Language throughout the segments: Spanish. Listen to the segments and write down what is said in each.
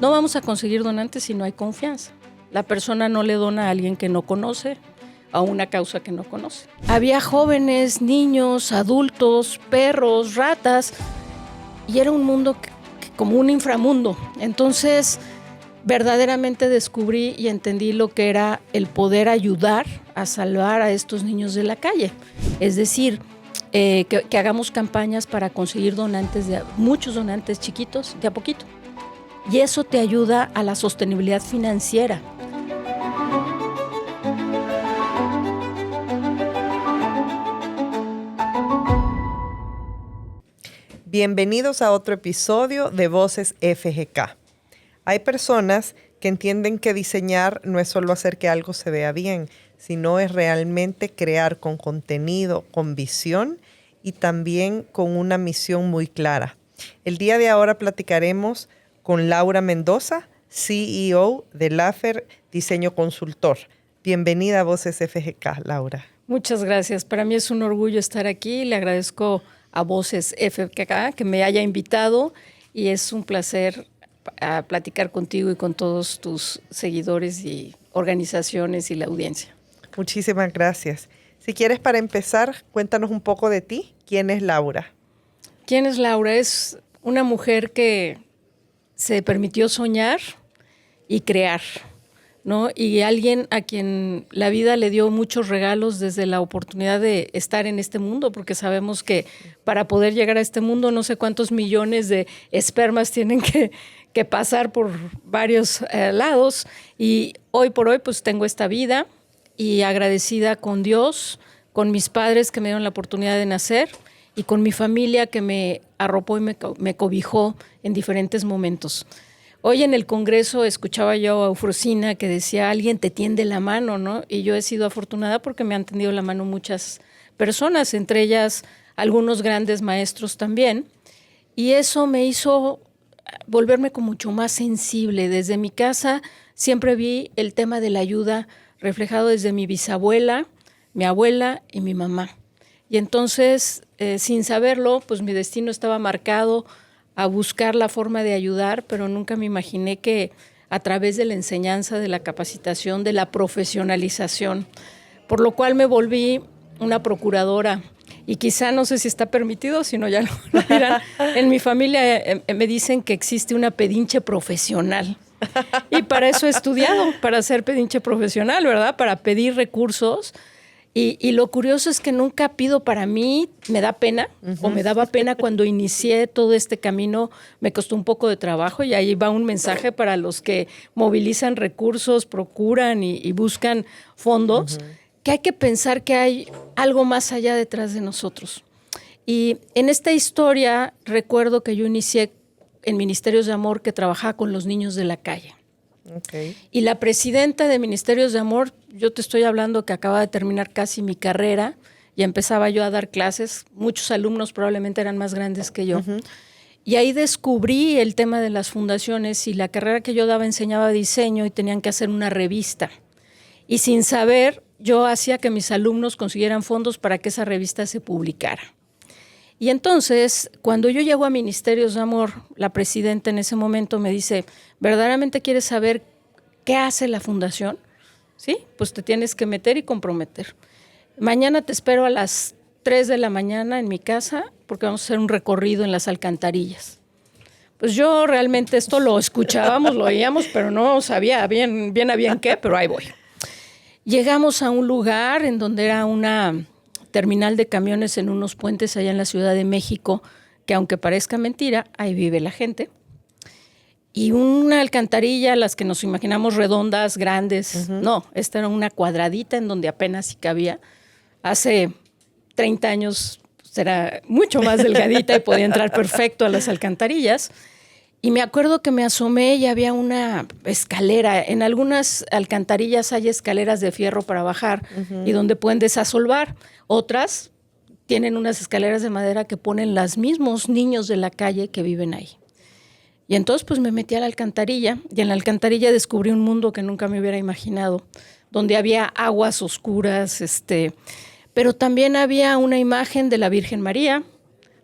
No vamos a conseguir donantes si no hay confianza. La persona no le dona a alguien que no conoce, a una causa que no conoce. Había jóvenes, niños, adultos, perros, ratas, y era un mundo como un inframundo. Entonces, verdaderamente descubrí y entendí lo que era el poder ayudar a salvar a estos niños de la calle. Es decir, que hagamos campañas para conseguir donantes, muchos donantes chiquitos, de a poquito. Y eso te ayuda a la sostenibilidad financiera. Bienvenidos a otro episodio de Voces FGK. Hay personas que entienden que diseñar no es solo hacer que algo se vea bien, sino es realmente crear con contenido, con visión y también con una misión muy clara. El día de ahora platicaremos con Laura Mendoza, CEO de Laffer Diseño Consultor. Bienvenida a Voces FGK, Laura. Muchas gracias. Para mí es un orgullo estar aquí. Le agradezco a Voces FGK que me haya invitado y es un placer platicar contigo y con todos tus seguidores y organizaciones y la audiencia. Muchísimas gracias. Si quieres, para empezar, cuéntanos un poco de ti. ¿Quién es Laura? ¿Quién es Laura? Es una mujer que se permitió soñar y crear, ¿no? Y alguien a quien la vida le dio muchos regalos desde la oportunidad de estar en este mundo, porque sabemos que para poder llegar a este mundo no sé cuántos millones de espermas tienen que pasar por varios lados. Y hoy por hoy pues tengo esta vida y agradecida con Dios, con mis padres que me dieron la oportunidad de nacer y con mi familia que me arropó y me cobijó en diferentes momentos. Hoy en el Congreso escuchaba yo a Eufrosina que decía, alguien te tiende la mano, ¿no? Y yo he sido afortunada porque me han tendido la mano muchas personas, entre ellas algunos grandes maestros también. Y eso me hizo volverme como mucho más sensible. Desde mi casa siempre vi el tema de la ayuda reflejado desde mi bisabuela, mi abuela y mi mamá. Y entonces, sin saberlo, pues mi destino estaba marcado a buscar la forma de ayudar, pero nunca me imaginé que a través de la enseñanza, de la capacitación, de la profesionalización, por lo cual me volví una procuradora. Y quizá no sé si está permitido, si no ya lo dirán. En mi familia me dicen que existe una pedinche profesional. Y para eso he estudiado, para ser pedinche profesional, ¿verdad? Para pedir recursos. Y lo curioso es que nunca pido para mí, me da pena, o me daba pena cuando inicié todo este camino, me costó un poco de trabajo y ahí va un mensaje para los que movilizan recursos, procuran y buscan fondos, que hay que pensar que hay algo más allá detrás de nosotros. Y en esta historia recuerdo que yo inicié en Ministerios de Amor que trabajaba con los niños de la calle. Okay. Y la presidenta de Ministerios de Amor, yo te estoy hablando que acaba de terminar casi mi carrera y empezaba yo a dar clases, muchos alumnos probablemente eran más grandes que yo. Y ahí descubrí el tema de las fundaciones y la carrera que yo daba enseñaba diseño y tenían que hacer una revista. Y sin saber, yo hacía que mis alumnos consiguieran fondos para que esa revista se publicara. Y entonces, cuando yo llego a Ministerios de Amor, la presidenta en ese momento me dice, ¿verdaderamente quieres saber qué hace la fundación? Sí, pues te tienes que meter y comprometer. Mañana te espero a las 3 de la mañana en mi casa porque vamos a hacer un recorrido en las alcantarillas. Pues yo realmente esto lo escuchábamos, lo oíamos, pero no sabía bien a bien qué, pero ahí voy. Llegamos a un lugar en donde era una terminal de camiones en unos puentes allá en la Ciudad de México, que aunque parezca mentira, ahí vive la gente. Y una alcantarilla, las que nos imaginamos redondas, grandes. No, esta era una cuadradita en donde apenas sí cabía. Hace 30 años pues, era mucho más delgadita y podía entrar perfecto a las alcantarillas. Y me acuerdo que me asomé y había una escalera. En algunas alcantarillas hay escaleras de fierro para bajar y donde pueden desasolvar. Otras tienen unas escaleras de madera que ponen los mismos niños de la calle que viven ahí. Y entonces pues me metí a la alcantarilla y en la alcantarilla descubrí un mundo que nunca me hubiera imaginado, donde había aguas oscuras, pero también había una imagen de la Virgen María,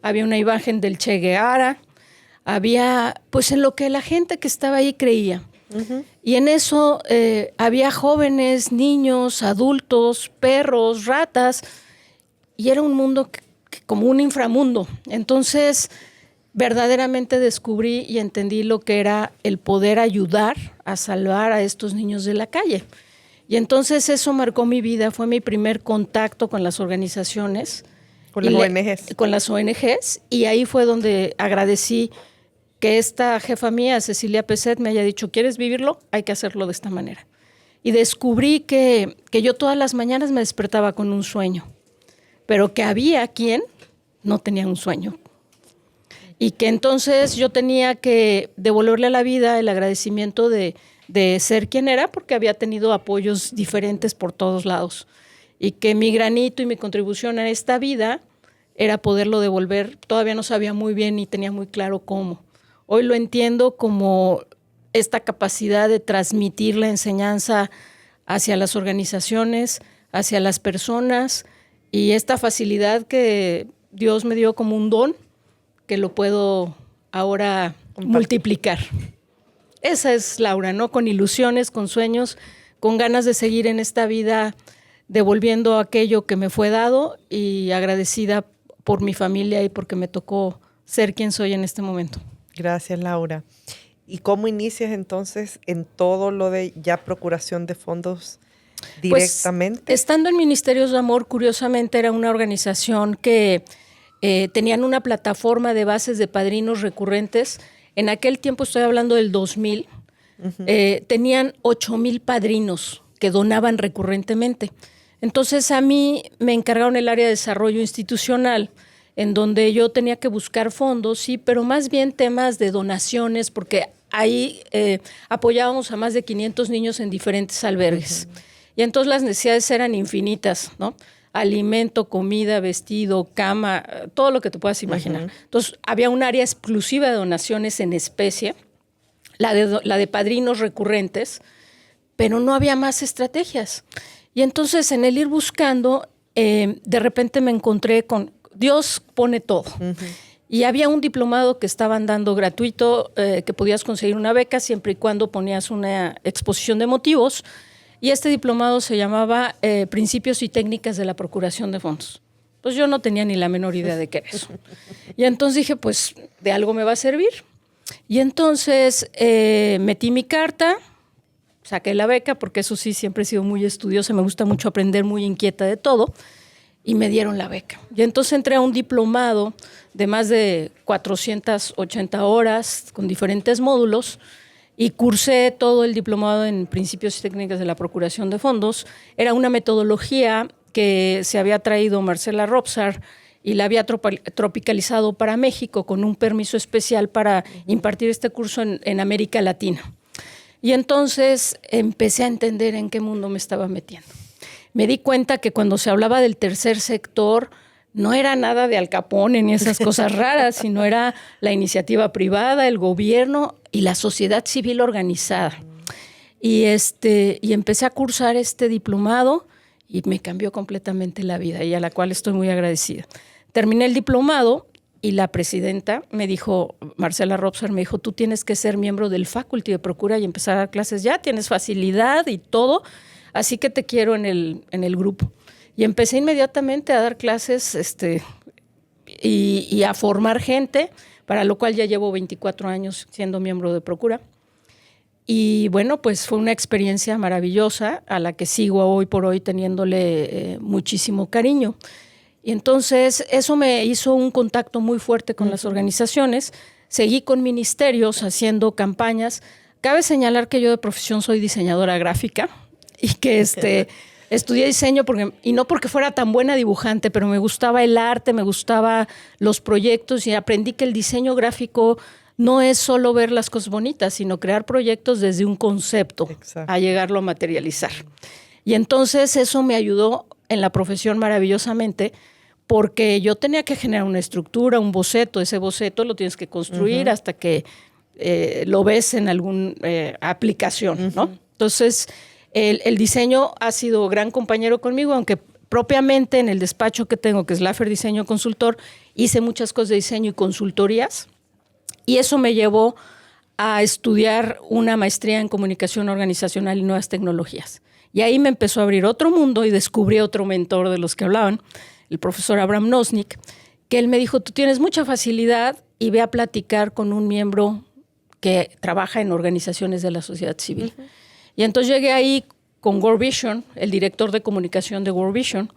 había una imagen del Che Guevara, había, pues en lo que la gente que estaba ahí creía. Y en eso había jóvenes, niños, adultos, perros, ratas, y era un mundo como un inframundo. Entonces, verdaderamente descubrí y entendí lo que era el poder ayudar a salvar a estos niños de la calle. Y entonces eso marcó mi vida, fue mi primer contacto con las organizaciones. Con las ONGs. Con las ONGs, y ahí fue donde agradecí que esta jefa mía, Cecilia Peset, me haya dicho, ¿quieres vivirlo? Hay que hacerlo de esta manera. Y descubrí que yo todas las mañanas me despertaba con un sueño, pero que había quien no tenía un sueño. Y que entonces yo tenía que devolverle a la vida el agradecimiento de ser quien era, porque había tenido apoyos diferentes por todos lados. Y que mi granito y mi contribución a esta vida era poderlo devolver. Todavía no sabía muy bien ni tenía muy claro cómo. Hoy lo entiendo como esta capacidad de transmitir la enseñanza hacia las organizaciones, hacia las personas, y esta facilidad que Dios me dio como un don, que lo puedo ahora multiplicar. Esa es Laura, ¿no? Con ilusiones, con sueños, con ganas de seguir en esta vida, devolviendo aquello que me fue dado, y agradecida por mi familia y porque me tocó ser quien soy en este momento. Gracias, Laura. ¿Y cómo inicias entonces en todo lo de ya procuración de fondos directamente? Pues, estando en Ministerios de Amor, curiosamente era una organización que tenían una plataforma de bases de padrinos recurrentes. En aquel tiempo, estoy hablando del 2000, tenían 8,000 padrinos que donaban recurrentemente. Entonces a mí me encargaron el área de desarrollo institucional, en donde yo tenía que buscar fondos, sí, pero más bien temas de donaciones, porque ahí apoyábamos a más de 500 niños en diferentes albergues. Y entonces las necesidades eran infinitas, ¿no? Alimento, comida, vestido, cama, todo lo que te puedas imaginar. Entonces había un área exclusiva de donaciones en especie, la de padrinos recurrentes, pero no había más estrategias. Y entonces en el ir buscando, de repente me encontré con Dios pone todo. Y había un diplomado que estaban dando gratuito, que podías conseguir una beca siempre y cuando ponías una exposición de motivos. Y este diplomado se llamaba Principios y Técnicas de la Procuración de Fondos. Pues yo no tenía ni la menor idea de qué era eso. Y entonces dije, pues de algo me va a servir. Y entonces metí mi carta, saqué la beca, porque eso sí, siempre he sido muy estudiosa, me gusta mucho aprender, muy inquieta de todo, y me dieron la beca. Y entonces entré a un diplomado de más de 480 horas con diferentes módulos, y cursé todo el diplomado en Principios y Técnicas de la Procuración de Fondos. Era una metodología que se había traído Marcela Robsar y la había tropicalizado para México con un permiso especial para impartir este curso en América Latina. Y entonces empecé a entender en qué mundo me estaba metiendo. Me di cuenta que cuando se hablaba del tercer sector, no era nada de Al Capone ni esas cosas raras, sino era la iniciativa privada, el gobierno y la sociedad civil organizada. Y empecé a cursar este diplomado y me cambió completamente la vida, y a la cual estoy muy agradecida. Terminé el diplomado y la presidenta me dijo, Marcela Robsar, me dijo, tú tienes que ser miembro del Faculty de Procura y empezar a dar clases ya, tienes facilidad y todo, así que te quiero en el grupo. Y empecé inmediatamente a dar clases y a formar gente, para lo cual ya llevo 24 años siendo miembro de Procura. Y bueno, pues fue una experiencia maravillosa a la que sigo hoy por hoy teniéndole muchísimo cariño. Y entonces eso me hizo un contacto muy fuerte con las organizaciones. Seguí con ministerios haciendo campañas. Cabe señalar que yo de profesión soy diseñadora gráfica y que estudié diseño y no porque fuera tan buena dibujante, pero me gustaba el arte, me gustaba los proyectos, y aprendí que el diseño gráfico no es solo ver las cosas bonitas, sino crear proyectos desde un concepto. Exacto. A llegarlo a materializar. Y entonces eso me ayudó en la profesión maravillosamente, porque yo tenía que generar una estructura, un boceto. Ese boceto lo tienes que construir hasta que lo ves en alguna aplicación, ¿no? Entonces, el diseño ha sido gran compañero conmigo, aunque propiamente en el despacho que tengo, que es Laffer Diseño Consultor, hice muchas cosas de diseño y consultorías. Y eso me llevó a estudiar una maestría en comunicación organizacional y nuevas tecnologías. Y ahí me empezó a abrir otro mundo y descubrí otro mentor de los que hablaban, el profesor Abraham Nosnik, que él me dijo, tú tienes mucha facilidad y ve a platicar con un miembro que trabaja en organizaciones de la sociedad civil. Uh-huh. Y entonces llegué ahí con World Vision, el director de comunicación de World Vision,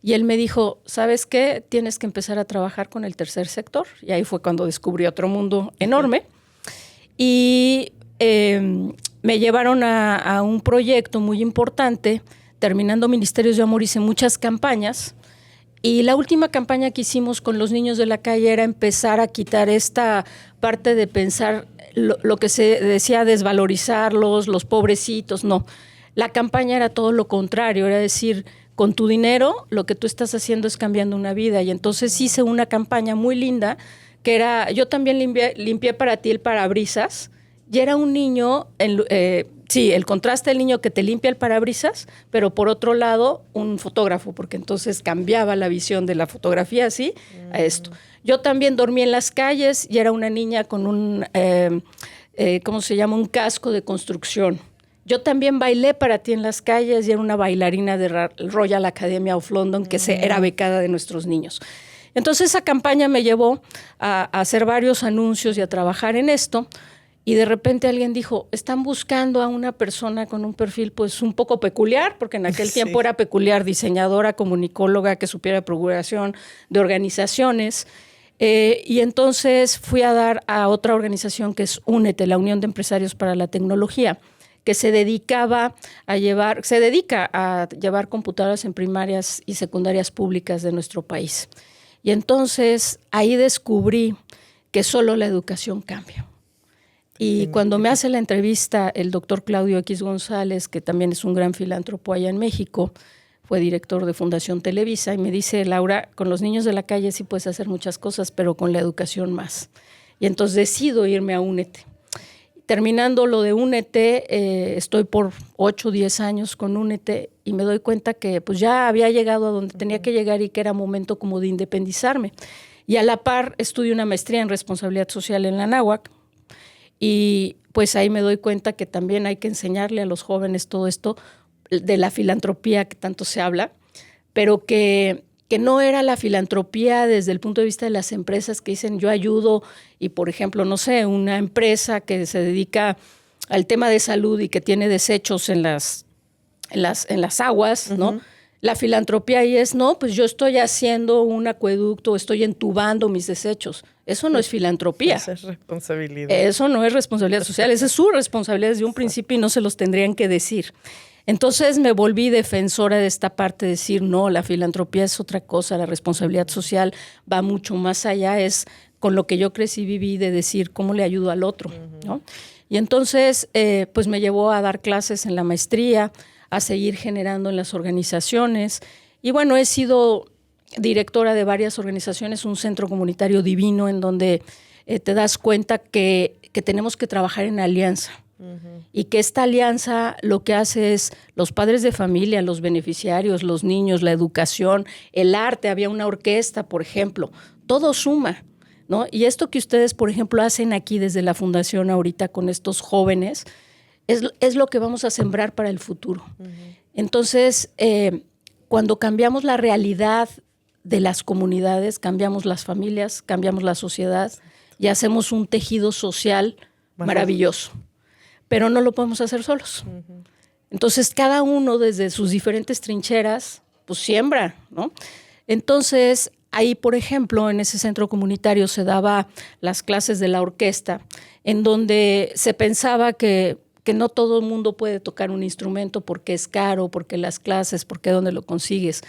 y él me dijo, ¿sabes qué? Tienes que empezar a trabajar con el tercer sector. Y ahí fue cuando descubrí otro mundo enorme. Y me llevaron a un proyecto muy importante. Terminando Ministerios de Amor hice muchas campañas. Y la última campaña que hicimos con los niños de la calle era empezar a quitar esta parte de pensar lo que se decía desvalorizarlos, los pobrecitos. No, la campaña era todo lo contrario, era decir, con tu dinero lo que tú estás haciendo es cambiando una vida. Y entonces hice una campaña muy linda que era, yo también limpié para ti el parabrisas, y era un niño, sí, el contraste del niño que te limpia el parabrisas, pero por otro lado un fotógrafo, porque entonces cambiaba la visión de la fotografía así a esto. Yo también dormí en las calles y era una niña con un, ¿cómo se llama? Un casco de construcción. Yo también bailé para ti en las calles y era una bailarina de Royal Academy of London que era becada de nuestros niños. Entonces esa campaña me llevó a hacer varios anuncios y a trabajar en esto. Y de repente alguien dijo, están buscando a una persona con un perfil pues un poco peculiar, porque en aquel tiempo era peculiar, diseñadora, comunicóloga, que supiera de procuración de organizaciones. Y entonces fui a dar a otra organización que es Únete, la Unión de Empresarios para la Tecnología, que se dedica a llevar computadoras en primarias y secundarias públicas de nuestro país. Y entonces ahí descubrí que solo la educación cambia. Y cuando me hace la entrevista el doctor Claudio X González, que también es un gran filántropo allá en México, fue director de Fundación Televisa, y me dice, Laura, con los niños de la calle sí puedes hacer muchas cosas, pero con la educación más. Y entonces decido irme a Únete. Terminando lo de Únete, estoy por 8 o 10 años con Únete y me doy cuenta que pues ya había llegado a donde tenía que llegar y que era momento como de independizarme. Y a la par estudio una maestría en responsabilidad social en la Anáhuac. Y pues ahí me doy cuenta que también hay que enseñarle a los jóvenes todo esto de la filantropía que tanto se habla, pero que no era la filantropía desde el punto de vista de las empresas que dicen yo ayudo y, por ejemplo, no sé, una empresa que se dedica al tema de salud y que tiene desechos en las aguas, uh-huh. ¿no? La filantropía ahí es, no, pues yo estoy haciendo un acueducto, estoy entubando mis desechos. Eso no es filantropía. Eso es responsabilidad. Eso no es responsabilidad social, esa es su responsabilidad desde un principio y no se los tendrían que decir. Entonces me volví defensora de esta parte de decir, no, la filantropía es otra cosa, la responsabilidad social va mucho más allá, es con lo que yo crecí y viví de decir cómo le ayudo al otro, uh-huh. ¿no? Y entonces pues me llevó a dar clases en la maestría, a seguir generando en las organizaciones. Y bueno, he sido directora de varias organizaciones, un centro comunitario divino en donde te das cuenta que tenemos que trabajar en alianza. Uh-huh. Y que esta alianza lo que hace es los padres de familia, los beneficiarios, los niños, la educación, el arte, había una orquesta, por ejemplo, todo suma, ¿no? Y esto que ustedes, por ejemplo, hacen aquí desde la fundación ahorita con estos jóvenes, es lo que vamos a sembrar para el futuro. Uh-huh. Entonces, cuando cambiamos la realidad de las comunidades, cambiamos las familias, cambiamos la sociedad y hacemos un tejido social maravilloso. Pero no lo podemos hacer solos. Uh-huh. Entonces, cada uno desde sus diferentes trincheras, pues siembra, ¿no? Entonces, ahí, por ejemplo, en ese centro comunitario se daba las clases de la orquesta, en donde se pensaba que no todo el mundo puede tocar un instrumento porque es caro, porque las clases, porque dónde lo consigues.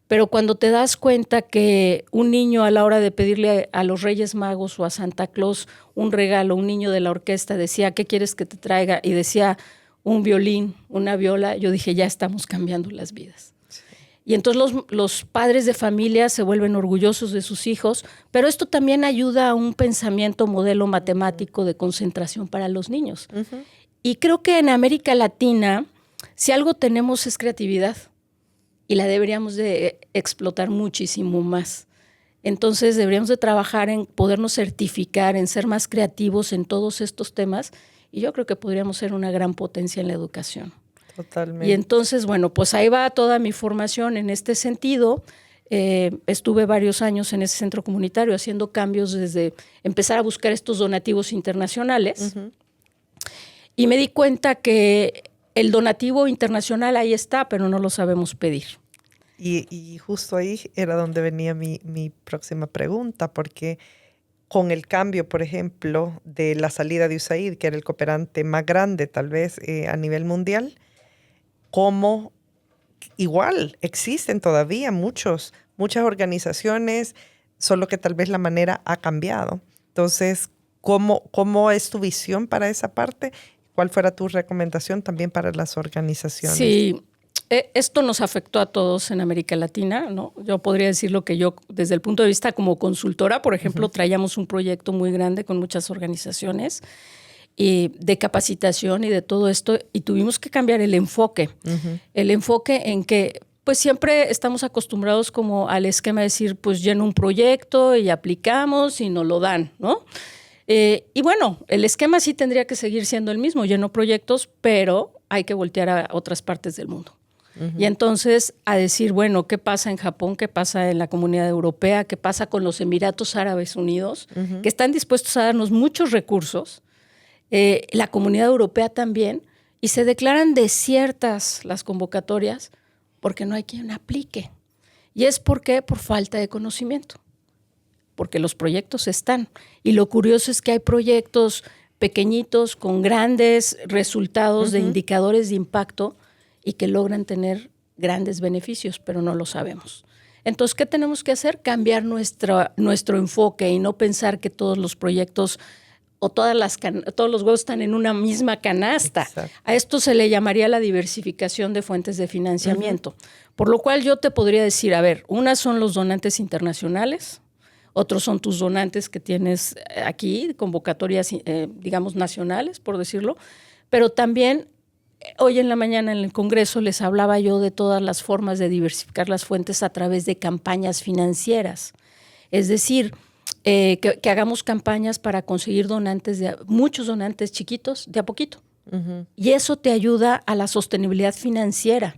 Pero cuando te das cuenta que un niño a la hora de pedirle a los Reyes Magos o a Santa Claus un regalo, un niño de la orquesta decía, ¿qué quieres que te traiga? Y decía un violín, una viola, yo dije, ya estamos cambiando las vidas. Sí. Y entonces los padres de familia se vuelven orgullosos de sus hijos, pero esto también ayuda a un pensamiento modelo matemático de concentración para los niños. Uh-huh. Y creo que en América Latina, si algo tenemos es creatividad y la deberíamos de explotar muchísimo más. Entonces deberíamos de trabajar en podernos certificar, en ser más creativos en todos estos temas, y yo creo que podríamos ser una gran potencia en la educación. Totalmente. Y entonces, bueno, pues ahí va toda mi formación en este sentido. Estuve varios años en ese centro comunitario haciendo cambios desde empezar a buscar estos donativos internacionales. Y me di cuenta que el donativo internacional ahí está, pero no lo sabemos pedir. Y justo ahí era donde venía mi próxima pregunta, porque con el cambio, por ejemplo, de la salida de USAID, que era el cooperante más grande tal vez a nivel mundial, como igual existen todavía muchas organizaciones, solo que tal vez la manera ha cambiado. Entonces, ¿cómo es tu visión para esa parte? ¿Cuál fuera tu recomendación también para las organizaciones? Sí, esto nos afectó a todos en América Latina, ¿no? Yo podría decirlo que yo, desde el punto de vista como consultora, por ejemplo, traíamos un proyecto muy grande con muchas organizaciones y de capacitación y de todo esto, y tuvimos que cambiar el enfoque. El enfoque en que pues siempre estamos acostumbrados como al esquema de decir, pues lleno un proyecto y aplicamos y nos lo dan, ¿no? Y bueno, el esquema sí tendría que seguir siendo el mismo, lleno proyectos, pero hay que voltear a otras partes del mundo. Y entonces a decir, bueno, ¿qué pasa en Japón? ¿Qué pasa en la Comunidad Europea? ¿Qué pasa con los Emiratos Árabes Unidos? Que están dispuestos a darnos muchos recursos. La Comunidad Europea también. Y se declaran desiertas las convocatorias porque no hay quien aplique. ¿Y es por qué? Por falta de conocimiento. Porque los proyectos están. Y lo curioso es que hay proyectos pequeñitos con grandes resultados de indicadores de impacto y que logran tener grandes beneficios, pero no lo sabemos. Entonces, ¿qué tenemos que hacer? Cambiar nuestro enfoque y no pensar que todos los proyectos o todos los huevos están en una misma canasta. Exacto. A esto se le llamaría la diversificación de fuentes de financiamiento. Por lo cual yo te podría decir, a ver, unas son los donantes internacionales, otros son tus donantes que tienes aquí, convocatorias, digamos, nacionales, por decirlo, pero también hoy en la mañana en el Congreso les hablaba yo de todas las formas de diversificar las fuentes a través de campañas financieras. Es decir, que hagamos campañas para conseguir muchos donantes chiquitos de a poquito. Y eso te ayuda a la sostenibilidad financiera,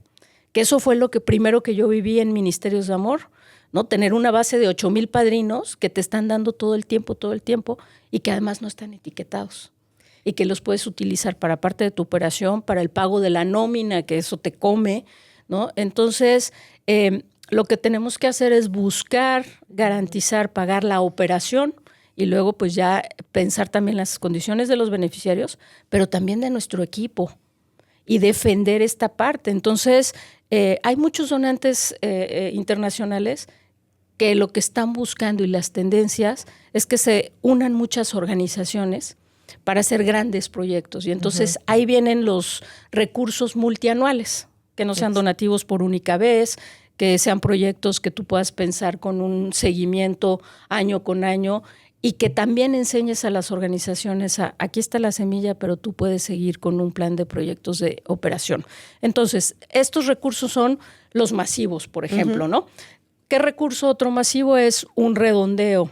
que eso fue lo primero que yo viví en Ministerios de Amor, ¿no? Tener una base de 8,000 padrinos que te están dando todo el tiempo, y que además no están etiquetados. Y que los puedes utilizar para parte de tu operación, para el pago de la nómina, que eso te come, ¿no? Entonces, lo que tenemos que hacer es buscar, garantizar, pagar la operación y luego pues ya pensar también las condiciones de los beneficiarios, pero también de nuestro equipo y defender esta parte. Entonces, hay muchos donantes internacionales que lo que están buscando y las tendencias es que se unan muchas organizaciones para hacer grandes proyectos. Y entonces ahí vienen los recursos multianuales, que no sean donativos por única vez, que sean proyectos que tú puedas pensar con un seguimiento año con año y que también enseñes a las organizaciones aquí está la semilla, pero tú puedes seguir con un plan de proyectos de operación. Entonces, estos recursos son los masivos, por ejemplo, ¿no? ¿Qué recurso otro masivo es un redondeo?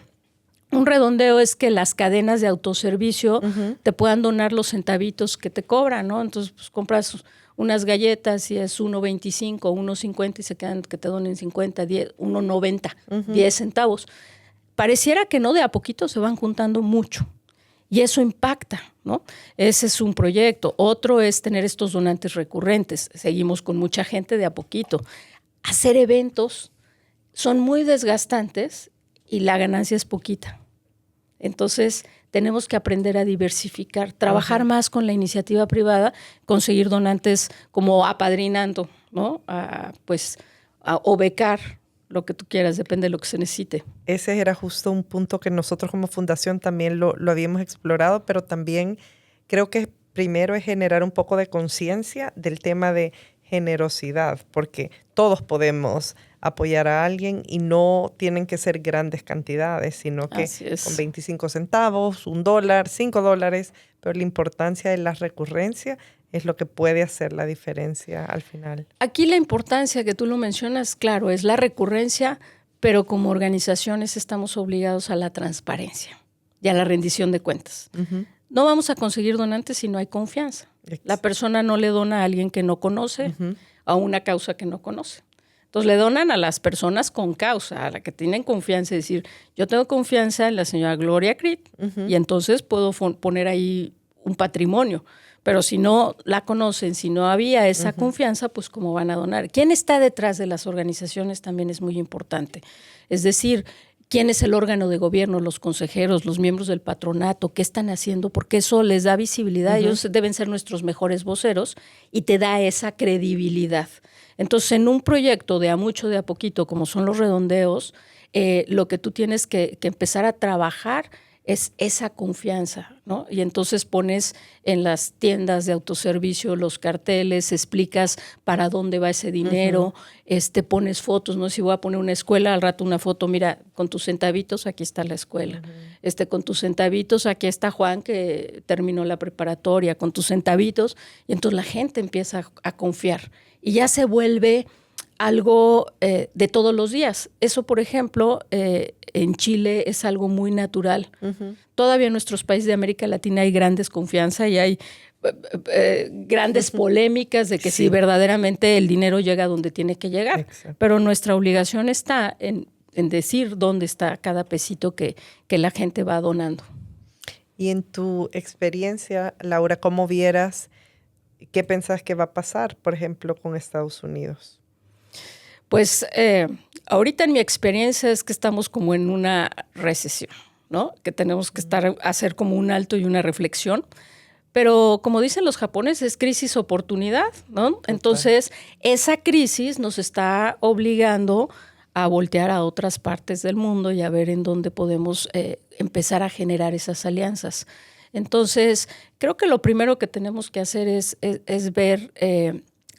Un redondeo es que las cadenas de autoservicio te puedan donar los centavitos que te cobran, ¿no? Entonces, pues compras unas galletas y es 1.25, 1.50 y se quedan que te donen 50, 10, 1.90, 10 centavos. Pareciera que no, de a poquito se van juntando mucho y eso impacta, ¿no? Ese es un proyecto. Otro es tener estos donantes recurrentes. Seguimos con mucha gente de a poquito. Hacer eventos son muy desgastantes y la ganancia es poquita. Entonces, tenemos que aprender a diversificar, trabajar más con la iniciativa privada, conseguir donantes como apadrinando, ¿no? O becar, lo que tú quieras, depende de lo que se necesite. Ese era justo un punto que nosotros como fundación también lo habíamos explorado, pero también creo que primero es generar un poco de conciencia del tema de generosidad, porque todos podemos apoyar a alguien y no tienen que ser grandes cantidades, sino que con 25 centavos, $1, $5, pero la importancia de la recurrencia es lo que puede hacer la diferencia al final. Aquí la importancia que tú lo mencionas, claro, es la recurrencia, pero como organizaciones estamos obligados a la transparencia y a la rendición de cuentas. No vamos a conseguir donantes si no hay confianza. La persona no le dona a alguien que no conoce, a una causa que no conoce. Entonces le donan a las personas con causa, a la que tienen confianza, es decir, yo tengo confianza en la señora Gloria Creed y entonces puedo poner ahí un patrimonio. Pero si no la conocen, si no había esa confianza, pues ¿cómo van a donar? ¿Quién está detrás de las organizaciones? También es muy importante. Es decir, ¿quién es el órgano de gobierno, los consejeros, los miembros del patronato? ¿Qué están haciendo? Porque eso les da visibilidad. Ellos deben ser nuestros mejores voceros y te da esa credibilidad. Entonces, en un proyecto de a mucho, de a poquito, como son los redondeos, lo que tú tienes que empezar a trabajar es esa confianza, ¿no? Y entonces pones en las tiendas de autoservicio los carteles, explicas para dónde va ese dinero, pones fotos, ¿no? Si voy a poner una escuela, al rato una foto, mira, con tus centavitos, aquí está la escuela. Con tus centavitos, aquí está Juan, que terminó la preparatoria, con tus centavitos, y entonces la gente empieza a confiar. Y ya se vuelve algo de todos los días. Eso, por ejemplo, en Chile es algo muy natural. Todavía en nuestros países de América Latina hay gran desconfianza y hay grandes polémicas de que si verdaderamente el dinero llega donde tiene que llegar. Exacto. Pero nuestra obligación está en decir dónde está cada pesito que la gente va donando. Y en tu experiencia, Laura, ¿cómo vieras, qué pensás que va a pasar, por ejemplo, con Estados Unidos? Pues ahorita en mi experiencia es que estamos como en una recesión, ¿no? Que tenemos que hacer como un alto y una reflexión. Pero como dicen los japoneses, crisis oportunidad, ¿no? Total. Entonces, esa crisis nos está obligando a voltear a otras partes del mundo y a ver en dónde podemos empezar a generar esas alianzas. Entonces, creo que lo primero que tenemos que hacer es ver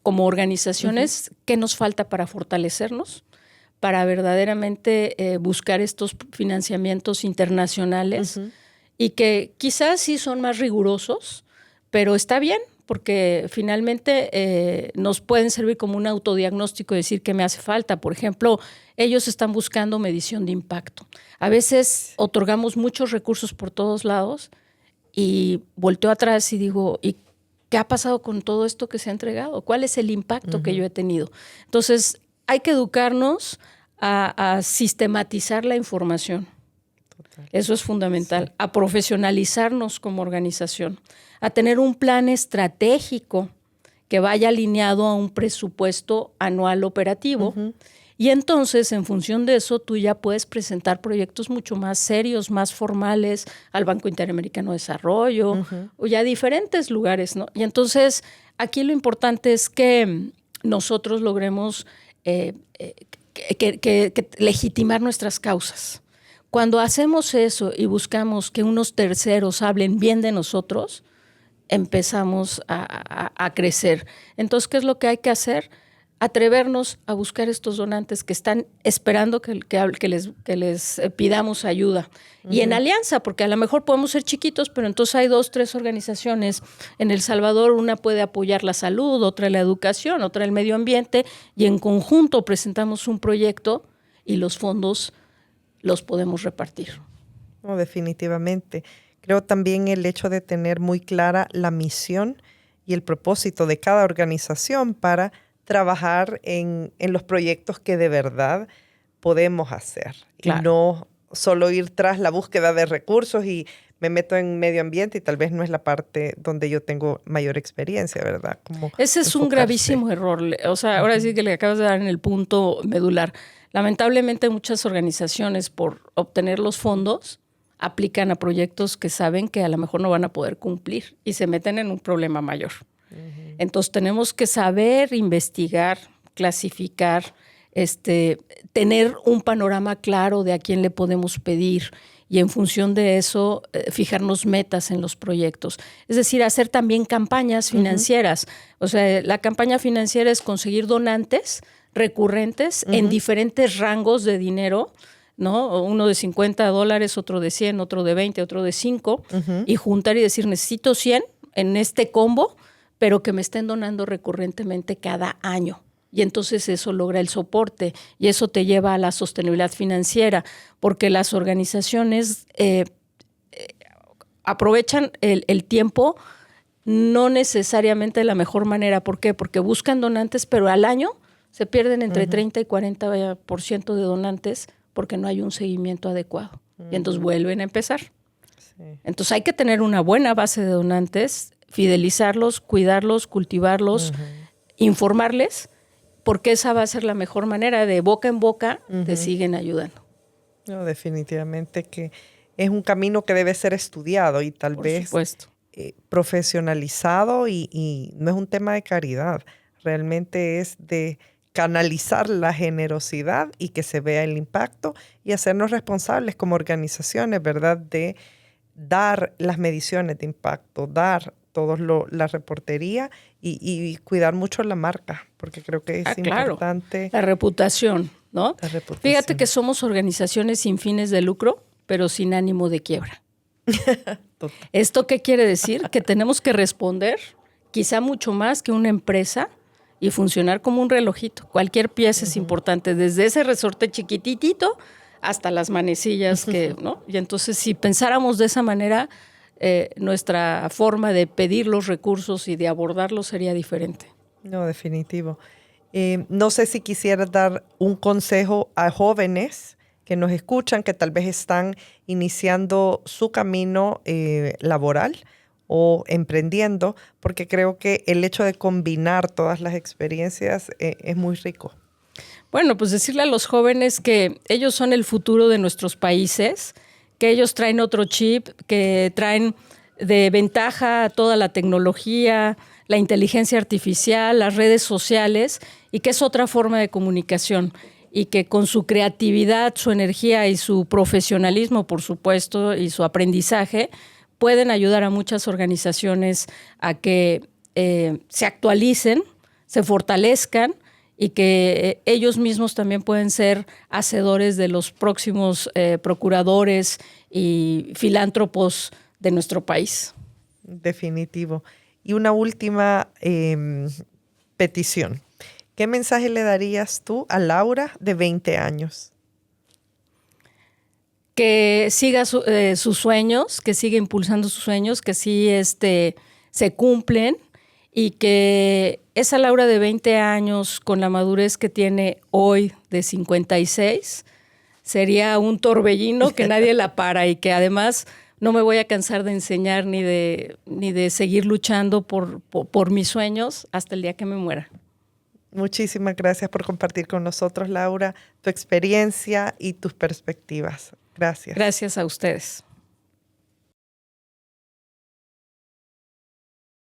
como organizaciones qué nos falta para fortalecernos, para verdaderamente buscar estos financiamientos internacionales y que quizás sí son más rigurosos, pero está bien porque finalmente nos pueden servir como un autodiagnóstico y decir qué me hace falta. Por ejemplo, ellos están buscando medición de impacto. A veces otorgamos muchos recursos por todos lados y volteo atrás y digo, ¿y qué ha pasado con todo esto que se ha entregado? ¿Cuál es el impacto que yo he tenido? Entonces, hay que educarnos a sistematizar la información. Total. Eso es fundamental. Sí. A profesionalizarnos como organización, a tener un plan estratégico que vaya alineado a un presupuesto anual operativo. Y entonces, en función de eso, tú ya puedes presentar proyectos mucho más serios, más formales al Banco Interamericano de Desarrollo o ya a diferentes lugares, ¿no? Y entonces, aquí lo importante es que nosotros logremos que legitimar nuestras causas. Cuando hacemos eso y buscamos que unos terceros hablen bien de nosotros, empezamos a crecer. Entonces, ¿qué es lo que hay que hacer? Atrevernos a buscar estos donantes que están esperando que les pidamos ayuda. Y en alianza, porque a lo mejor podemos ser chiquitos, pero entonces hay 2, 3 organizaciones. En El Salvador una puede apoyar la salud, otra la educación, otra el medio ambiente, y en conjunto presentamos un proyecto y los fondos los podemos repartir. No, definitivamente. Creo también el hecho de tener muy clara la misión y el propósito de cada organización para trabajar en los proyectos que de verdad podemos hacer. Claro. Y no solo ir tras la búsqueda de recursos y me meto en medio ambiente y tal vez no es la parte donde yo tengo mayor experiencia, ¿verdad? Como ese es un gravísimo error. O sea, ahora sí que le acabas de dar en el punto medular. Lamentablemente muchas organizaciones por obtener los fondos aplican a proyectos que saben que a lo mejor no van a poder cumplir y se meten en un problema mayor. Entonces tenemos que saber investigar, clasificar, tener un panorama claro de a quién le podemos pedir y en función de eso fijarnos metas en los proyectos. Es decir, hacer también campañas financieras. O sea, la campaña financiera es conseguir donantes recurrentes en diferentes rangos de dinero, ¿no? Uno de $50, otro de 100, otro de 20, otro de 5, y juntar y decir, necesito 100 en este combo, pero que me estén donando recurrentemente cada año. y entonces eso logra el soporte y eso te lleva a la sostenibilidad financiera, porque las organizaciones aprovechan el tiempo no necesariamente de la mejor manera. ¿Por qué? Porque buscan donantes, pero al año se pierden entre 30 y 40% de donantes porque no hay un seguimiento adecuado. Y entonces vuelven a empezar. Sí. Entonces hay que tener una buena base de donantes, fidelizarlos, cuidarlos, cultivarlos, informarles, porque esa va a ser la mejor manera. De boca en boca te siguen ayudando. No, definitivamente que es un camino que debe ser estudiado y tal vez profesionalizado y no es un tema de caridad, realmente es de canalizar la generosidad y que se vea el impacto y hacernos responsables como organizaciones, ¿verdad? De dar las mediciones de impacto, dar la reportería y cuidar mucho la marca, porque creo que es importante. La reputación, ¿no? La reputación. Fíjate que somos organizaciones sin fines de lucro, pero sin ánimo de quiebra. ¿Esto qué quiere decir? Que tenemos que responder quizá mucho más que una empresa y funcionar como un relojito. Cualquier pieza es importante, desde ese resorte chiquititito hasta las manecillas, ¿no? Y entonces, si pensáramos de esa manera, nuestra forma de pedir los recursos y de abordarlos sería diferente. No, definitivo. No sé si quisieras dar un consejo a jóvenes que nos escuchan, que tal vez están iniciando su camino laboral o emprendiendo, porque creo que el hecho de combinar todas las experiencias es muy rico. Bueno, pues decirle a los jóvenes que ellos son el futuro de nuestros países, que ellos traen otro chip, que traen de ventaja toda la tecnología, la inteligencia artificial, las redes sociales, y que es otra forma de comunicación, y que con su creatividad, su energía y su profesionalismo, por supuesto, y su aprendizaje, pueden ayudar a muchas organizaciones a que se actualicen, se fortalezcan y que ellos mismos también pueden ser hacedores de los próximos procuradores y filántropos de nuestro país. Definitivo. Y una última petición. ¿Qué mensaje le darías tú a Laura de 20 años? Que siga sus sueños, que siga impulsando sus sueños, que sí se cumplen y que esa Laura de 20 años con la madurez que tiene hoy de 56 sería un torbellino que nadie la para y que además no me voy a cansar de enseñar ni de seguir luchando por mis sueños hasta el día que me muera. Muchísimas gracias por compartir con nosotros, Laura, tu experiencia y tus perspectivas. Gracias. Gracias a ustedes.